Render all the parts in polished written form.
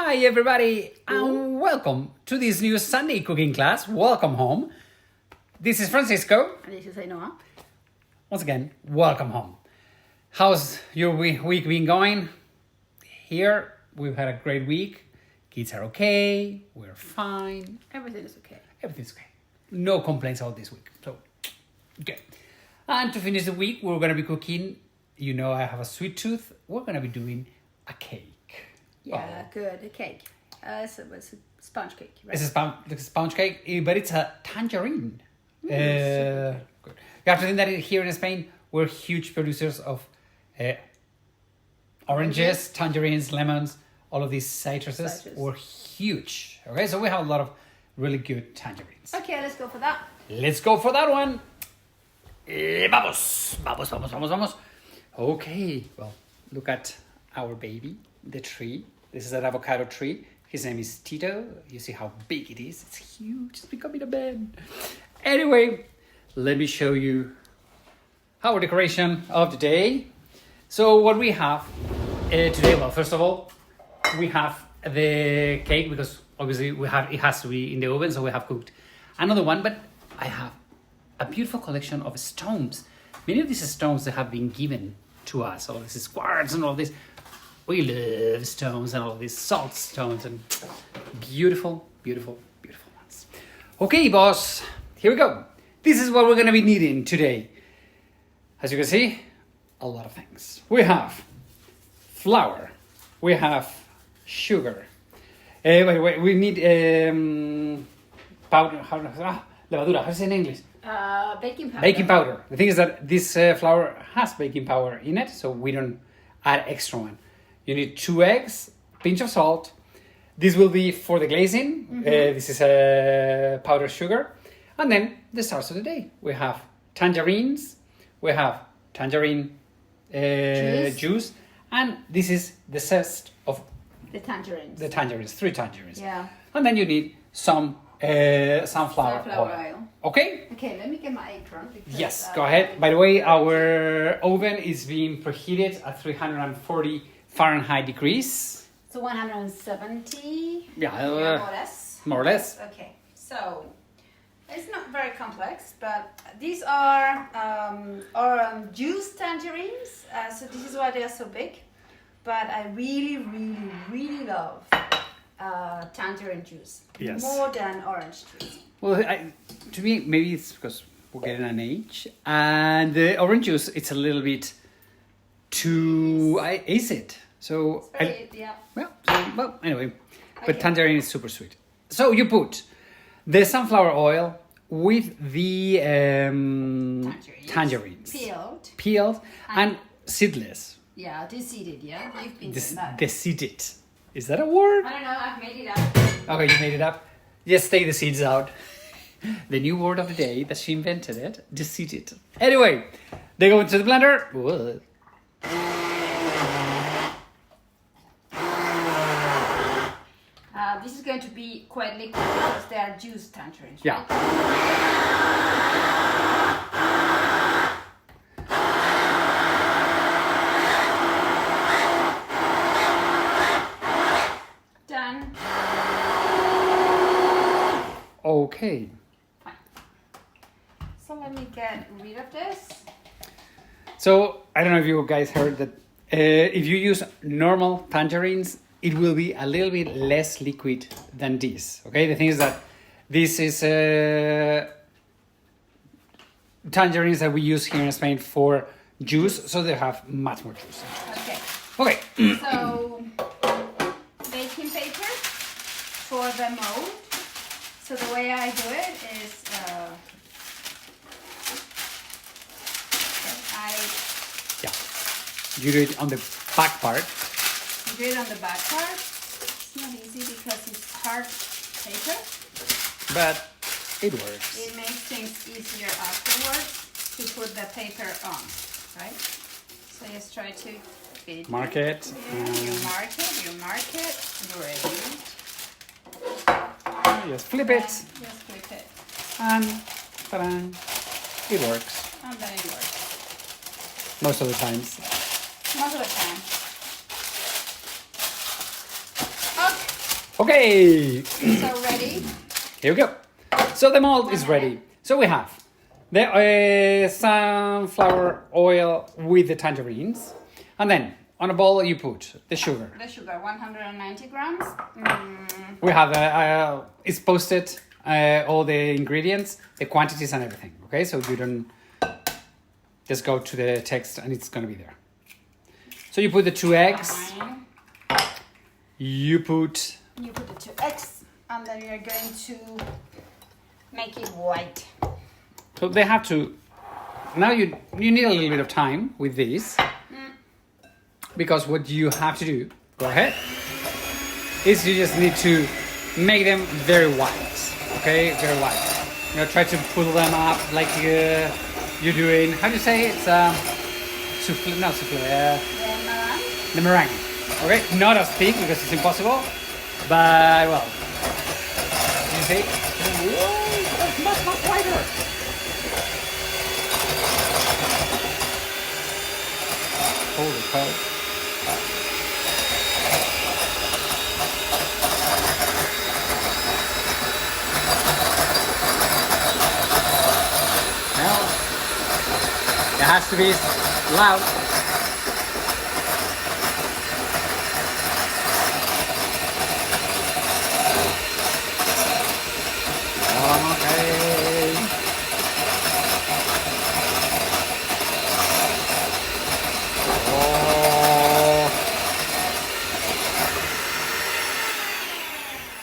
Hi everybody and welcome to this new Sunday cooking class. Welcome home. This is Francisco. And this is Ainhoa. Once again, welcome home. How's your week been going? Here, we've had a great week. Kids are okay. We're fine. Everything is okay. Everything's okay. No complaints about this week. So, good. And to finish the week, we're going to be cooking. You know I have a sweet tooth. We're going to be doing a cake. Yeah, good. A cake. It's a sponge cake, right? It's a sponge cake, but it's a tangerine. Super Good. You have to think that here in Spain, we're huge producers of oranges, tangerines, lemons, all of these citruses. We're huge. Okay, so we have a lot of really good tangerines. Okay, let's go for that. Let's go for that one. Vamos. Okay, well, look at our baby, the tree. This is an avocado tree. His name is Tito. You see how big it is. It's huge. It's becoming a man. Anyway, let me show you our decoration of the day. So what we have today, well, first of all, we have the cake because obviously it has to be in the oven, so we have cooked another one. But I have a beautiful collection of stones. Many of these stones that have been given to us, all this quartz and all this. We love stones and all of these salt stones and beautiful ones. Okay, boss, here we go. This is what we're going to be needing today. As you can see, a lot of things. We have flour. We have sugar. Wait, we need powder. Levadura, how do you say in English? Baking powder. Baking powder. The thing is that this flour has baking powder in it, so we don't add extra one. You need 2 eggs, pinch of salt. This will be for the glazing. Mm-hmm. This is powdered sugar. And then the stars of the day. We have tangerines. We have tangerine juice. And this is the zest of the tangerines. 3 tangerines. Yeah. And then you need some sunflower oil. Okay? Okay, let me get my apron. Because, Yes, go ahead. By the way, our oven is being preheated at 340 Fahrenheit degrees. So 170. Yeah, More or less. More or less. Okay, so it's not very complex, but these are juice tangerines. So this is why they are so big. But I really love tangerine juice. Yes. More than orange juice. Well, to me, maybe it's because we're getting an age. And the orange juice, it's a little bit too acid. So, well, anyway. But tangerine is super sweet. So you put the sunflower oil with the tangerines. Peeled and seedless. Yeah, deseeded, yeah? You've been doing that. Deseeded. Is that a word? I don't know, I've made it up. Okay, you made it up. Just take the seeds out. The new word of the day that she invented it. Deseeded. Anyway, they go into the blender. Whoa. This is going to be quite liquid because they are juice tangerines. Yeah. Right? Done. Okay. Fine. So let me get rid of this. So, I don't know if you guys heard that if you use normal tangerines, it will be a little bit less liquid than this. Okay, the thing is that this is tangerines that we use here in Spain for juice, so they have much more juice. Okay. Okay. So, baking paper for the mold. So the way I do it is You do it on the back part. You do it on the back part. It's not easy because it's hard paper. But it works. It makes things easier afterwards to put the paper on, right? So just try to fit Mark it. Yeah, you mark it, great. Just flip it. Just flip it. And ta-da, it works. And then it works. Most of the times. Most of the time. Okay. Okay, So ready? here we go. So the mold is ready. So we have the sunflower oil with the tangerines. And then on a bowl you put the sugar. The sugar, 190 grams. We have, it's posted all the ingredients, the quantities and everything. Okay, so you don't just go to the text and it's going to be there. So you put the 2 eggs. Fine. You put You put the 2 eggs and then you're going to make it white. So they have to. Now you need a little bit of time with this, because what you have to do, go ahead, is you just need to make them very white. Okay, very white. You know, try to pull them up like you're doing. How do you say it? It's souffle, not souffle. The meringue. Okay, not as thick because it's impossible, but well, you see, whoa, that's much whiter. Holy cow. Now, it has to be loud. Okay.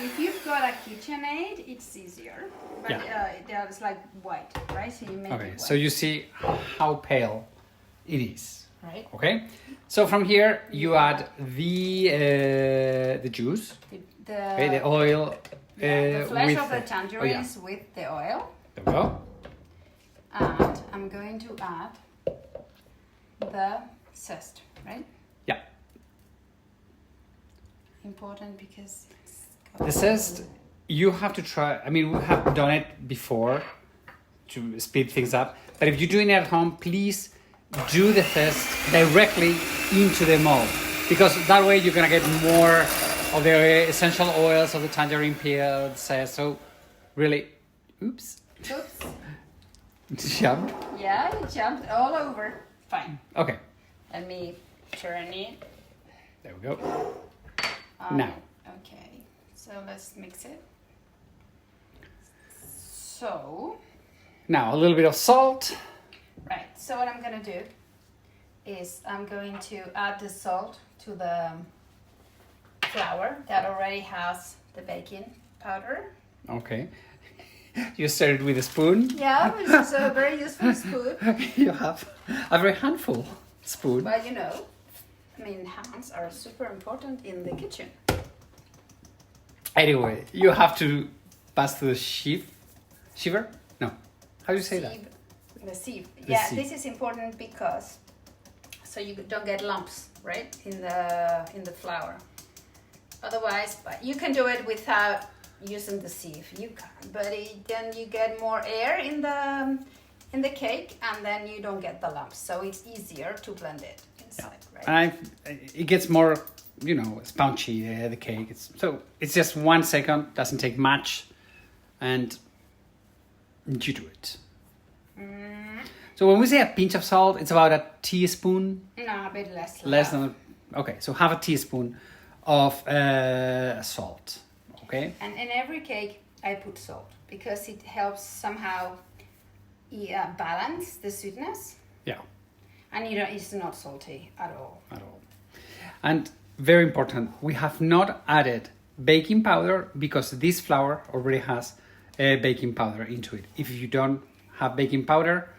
If you've got a KitchenAid, it's easier. But it's like white, right? So you make it Okay, white. so you see how pale it is. Right. Okay, so from here you add the juice, the oil, the flesh with of the tangerines with the oil. There we go. And I'm going to add the zest, right? Yeah. Important because it's The zest, you have to try. I mean, we have done it before to speed things up, but if you're doing it at home, please do the zest directly into the mold, because that way you're gonna get more of the essential oils of the tangerine peel, the zest. So really, oops. Jump. Yeah, it jumped all over. Fine. Okay, Let me turn it. there we go. Now. Okay, so let's mix it. So, Now a little bit of salt. right, so what I'm gonna do is I'm going to add the salt to the flour that already has the baking powder. Okay. You started with a spoon. Yeah, which is a very useful spoon. You have a very handful spoon. But you know, I mean, hands are super important in the kitchen. Anyway, you have to pass through the shiver? No. How do you say that? The sieve. The Yeah, sieve. this is important because so you don't get lumps, right, in the flour. Otherwise, but you can do it without using the sieve. You can, but then you get more air in the cake, and then you don't get the lumps. So it's easier to blend it inside, right? And it gets more, spongy, the cake. It's just 1 second, doesn't take much, and you do it. So when we say a pinch of salt, it's about a teaspoon. No, a bit less. Less than, okay, so half a teaspoon of salt, okay? And in every cake, I put salt because it helps somehow balance the sweetness. Yeah, And it's not salty at all. at all. And very important, we have not added baking powder because this flour already has baking powder into it. If you don't have baking powder,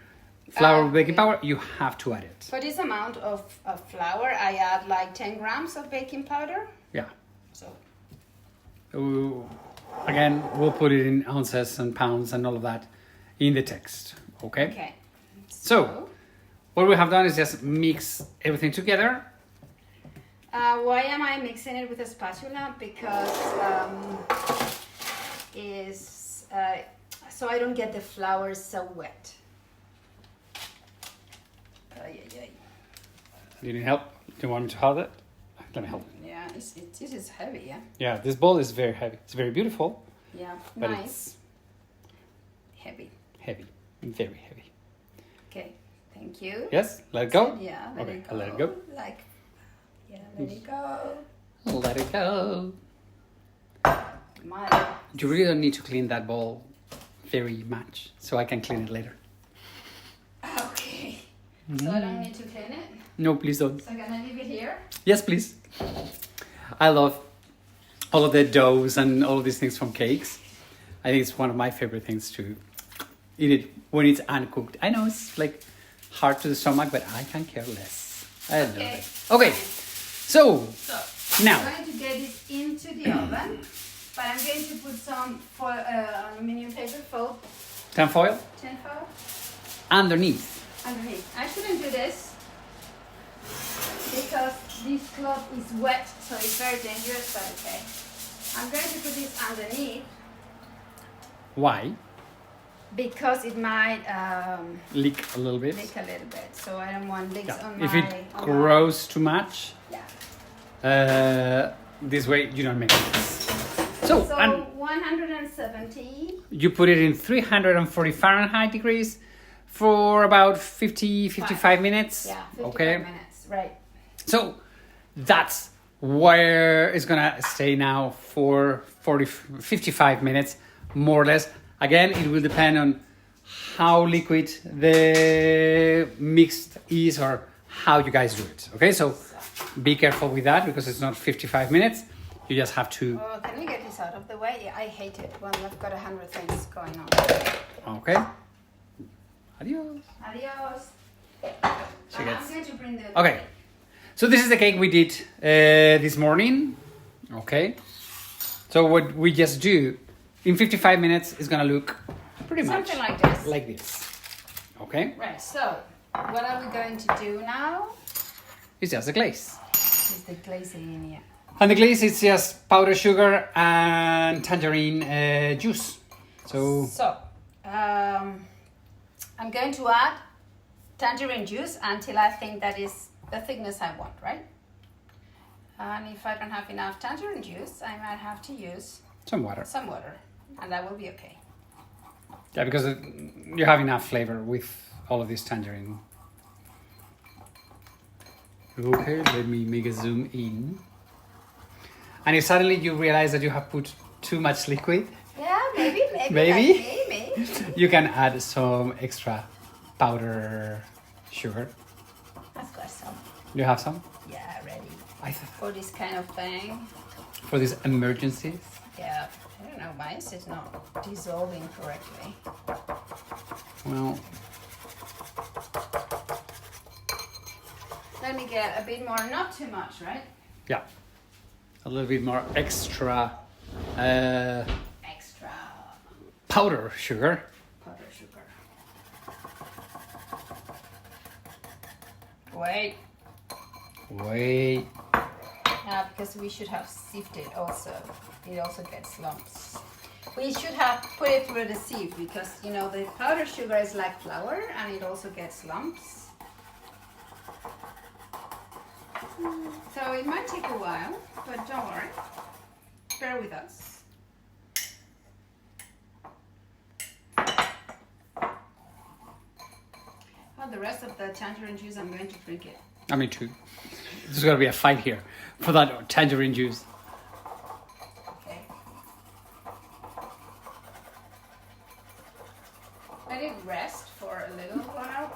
flour with baking powder, you have to add it. For this amount of flour, I add like 10 grams of baking powder. Yeah. So Again, we'll put it in ounces and pounds and all of that in the text, okay? okay. So, what we have done is just mix everything together. Why am I mixing it with a spatula? Because so I don't get the flour so wet. Do you need help? Do you want me to hold it? Let me help. Yeah, this is heavy, yeah? Yeah, this bowl is very heavy. It's very beautiful, Yeah, but nice. it's Heavy. heavy, very heavy. Okay, thank you. Yes, let it go. Yeah, Okay, I'll let it go. Like, yeah, let it go. Let it go. My. You really don't need to clean that bowl very much, so I can clean it later. Okay. So I don't need to clean it. No, please don't. So I'm gonna leave it here. Yes, please. I love all of the doughs and all of these things from cakes. I think it's one of my favorite things to eat it when it's uncooked. I know it's like hard to the stomach, but I can care less. I love it. Okay, so now I'm going to get this into the oven, but I'm going to put some aluminum paper foil, tin foil underneath. I shouldn't do this because this cloth is wet, so it's very dangerous, but okay. I'm going to put this underneath. Why? Because it might Leak a little bit. leak a little bit, so I don't want leaks on If my... it grows too much, Yeah. this way you don't make it. So, and 170. you put it in 340 Fahrenheit degrees for about 55 minutes. Yeah, 55 okay. minutes, right. So that's where it's gonna stay now for 55 minutes, more or less. Again, it will depend on how liquid the mixed is or how you guys do it. Okay, so be careful with that because it's not 55 minutes. You just have to. Oh, can you get this out of the way? I hate it when I've got 100 things going on. Okay. Adios. Adios. She gets- I'm going to bring the... Okay. So this is the cake we did this morning. Okay. So what we just do in 55 minutes is gonna look pretty much Something like this. like this. Okay. Right, so what are we going to do now? It's just a glaze. Is the glazing in here. And the glaze is just powdered sugar and tangerine juice. So I'm going to add tangerine juice until I think that is the thickness I want, right? And if I don't have enough tangerine juice, I might have to use some water. some water, and that will be okay. Yeah, because you have enough flavor with all of this tangerine. Okay, let me make a zoom in. And if suddenly you realize that you have put too much liquid, Yeah, maybe. Maybe? you can add some extra powder sugar. I've got some. You have some? Yeah, ready I for this kind of thing. for these emergencies. Yeah, I don't know. Mine is not dissolving correctly. Well, Let me get a bit more, not too much, right? yeah, a little bit more extra Extra powder sugar. powder sugar. Wait. Yeah, because we should have sifted also. It also gets lumps. We should have put it through the sieve because, you know, the powdered sugar is like flour and it also gets lumps. So it might take a while, but don't worry. Bear with us. Well, the rest of the tangerine juice, I'm going to drink it. I mean, too. There's got to be a fight here for that tangerine juice. Okay. Let it rest for a little while.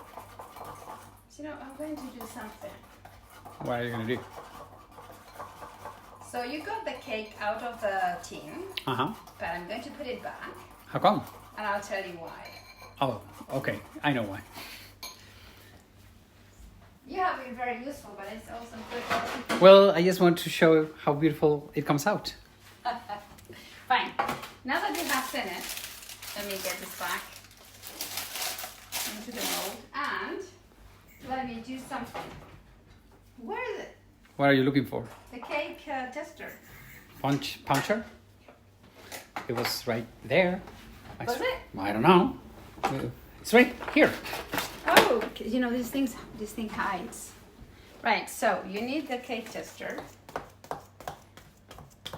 So, you know, I'm going to do something. What are you gonna do? So you got the cake out of the tin, Uh-huh. but I'm going to put it back, How come? and I'll tell you why. Oh, okay. I know why. You have been very useful, but it's also good. Well, I just want to show how beautiful it comes out. Fine. Now that you have finished, let me get this back into the mold, and let me do something. Where is it? What are you looking for? The cake tester. Puncher? It was right there. Was it? I don't know. It's right here. Oh, you know, this thing hides. Right, so you need the cake tester.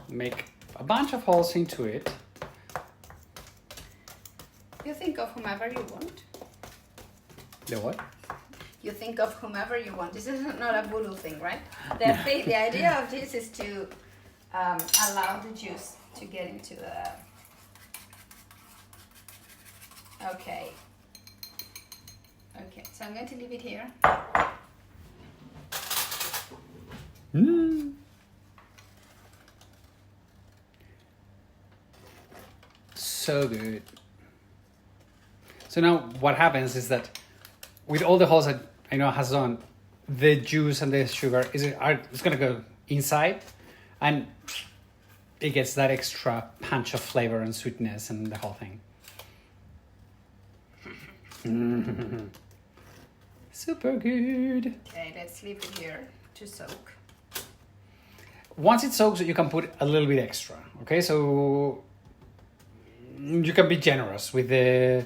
make a bunch of holes into it. You think of whomever you want. The what? You think of whomever you want. This is not a voodoo thing, right? The idea of this is to allow the juice to get into the... Okay. Okay, so I'm going to leave it here. So good. So now what happens is that with all the holes that I know has done, the juice and the sugar it's gonna go inside, and it gets that extra punch of flavor and sweetness and the whole thing. Super good. Okay, let's leave it here to soak. Once it soaks, you can put a little bit extra. Okay, so you can be generous with the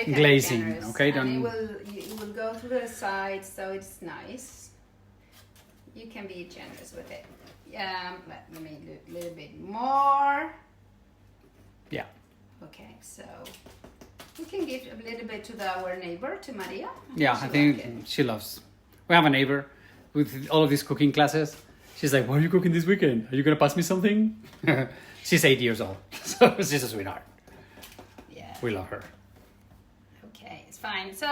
glazing. Generous. Okay, and it will go through the sides, so it's nice. You can be generous with it. Let me do a little bit more. Yeah. Okay, so we can give a little bit to our neighbor, to Maria. Yeah, I think she loves. We have a neighbor with all of these cooking classes. She's like, "What are you cooking this weekend? Are you gonna pass me something?" She's 8 years old, so she's a sweetheart. Yeah. We love her. Okay, it's fine. So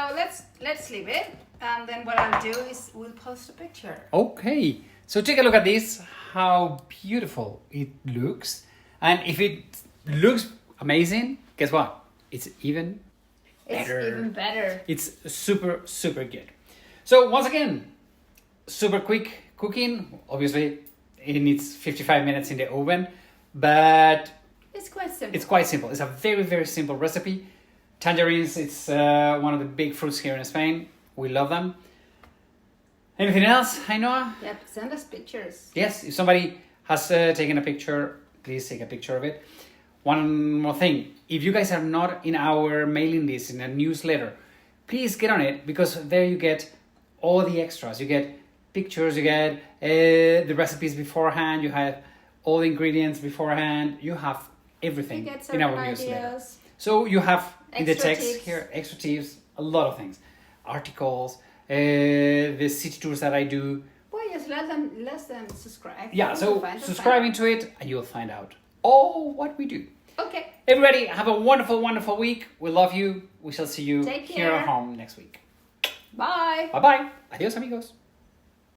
let's leave it, and then what I'll do is we'll post a picture. Okay, so take a look at this. How beautiful it looks, and if it looks amazing, guess what? It's even better. It's even better. It's super good. So once again, super quick cooking. Obviously, it needs 55 minutes in the oven, but it's quite simple. It's quite simple. It's a very simple recipe. Tangerines, it's one of the big fruits here in Spain. We love them. Anything else, Ainhoa? Yep, send us pictures. Yes, if somebody has taken a picture, please take a picture of it. One more thing, if you guys are not in our mailing list, in a newsletter, please get on it, because there you get all the extras. You get pictures, you get the recipes beforehand, you have all the ingredients beforehand, you have everything in our newsletter. So you have in the text here extra tips, a lot of things, articles, the city tours that I do. Well, just let them subscribe. Yeah, so subscribe into it and you'll find out all what we do. Okay. Everybody, have a wonderful week. We love you. We shall see you Take here care. at home next week. Bye. Bye-bye. Adios, amigos.